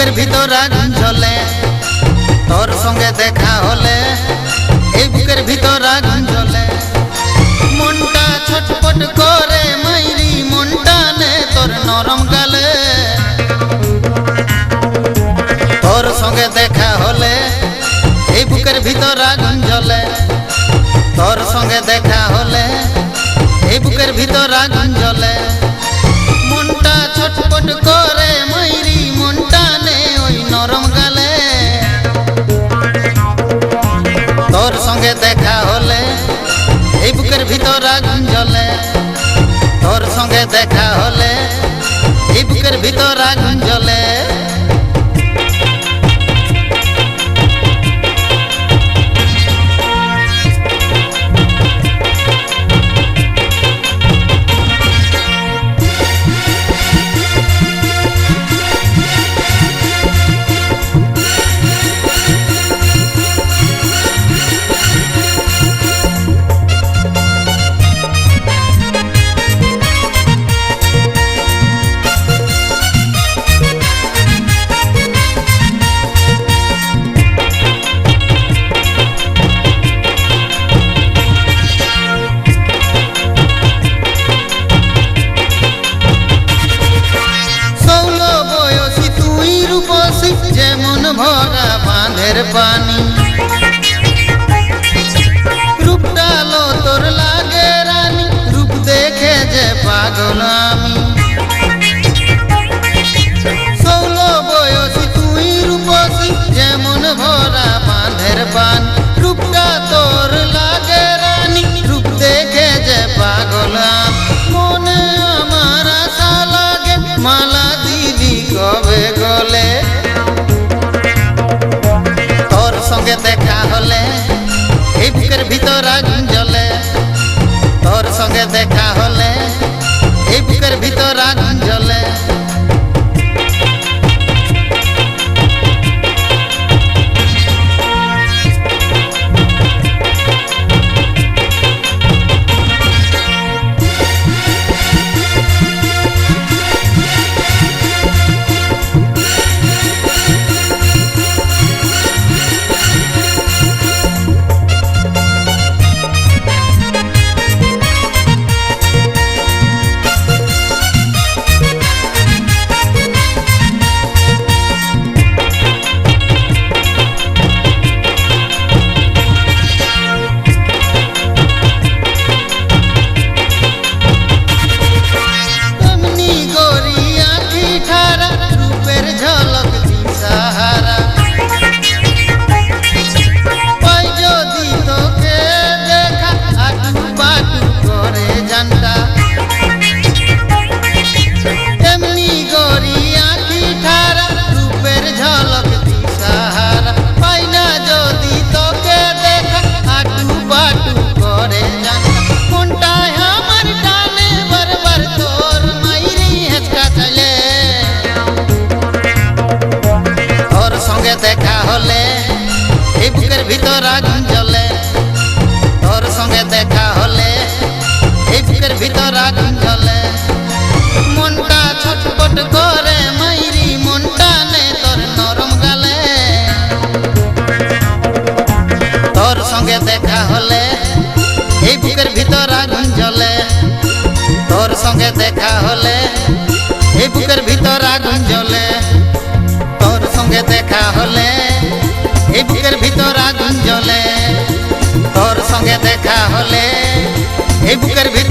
বুকের ভিতর আগুন জ্বলে তোর সঙ্গে দেখা হলে, এই বুকের ভিতর আগুন জ্বলে। মনটা ছটপট করে মাইরি, মনটা নে তোর নরম গালে। তোর সঙ্গে দেখা হলে এই বুকের ভিতর আগুন জ্বলে। তোর সঙ্গে দেখা হলে এই বুকের ভিতর আগুন জ্বলে। মনটা ছটপট করে মাইরি, মনটা নে ওই নরম গালে। তোর সঙ্গে দেখা হলে এই বুকের ভিতর আগুন জ্বলে। তোর সঙ্গে দেখা হলে এই বুকের ভিতর আগুন জ্বলে। যেমন ভরা বাঁধের পানি, রূপটা লো তোর লাগে রানী, রূপ দেখে যে পাগল আমি। 16 বয়সী তুই রূপসী, যেমন ভরা বাঁধের পানি, রূপটা তোর লাগে রানী, রূপ দেখে যে পাগল আমি। মনে আমার আশা লাগে, মালা দিদি কবে গলে। সঙ্গে দেখা হলে এই বুকের ভিতর আগুন জ্বলে। তোর সঙ্গে দেখা হলে এই বুকের ভিতর আগুন জ্বলে। দেখা হলে এই বুকের ভিতর আগুন জ্বলে। তোর সঙ্গে দেখা হলে এই বুকের ভিতর আগুন জ্বলে। মনটা ছটপট করে মাইরি, মনটা নে তোর নরম গালে। তোর সঙ্গে দেখা হলে এই বুকের ভিতর আগুন জ্বলে। তোর সঙ্গে দেখা হলে এই বুকের ভিতর আগুন জ্বলে। তোর সঙ্গে দেখা হলে এই বুকের ভিতর আগুন জ্বলে। তোর সঙ্গে দেখা হলে এই বুকের ভিতর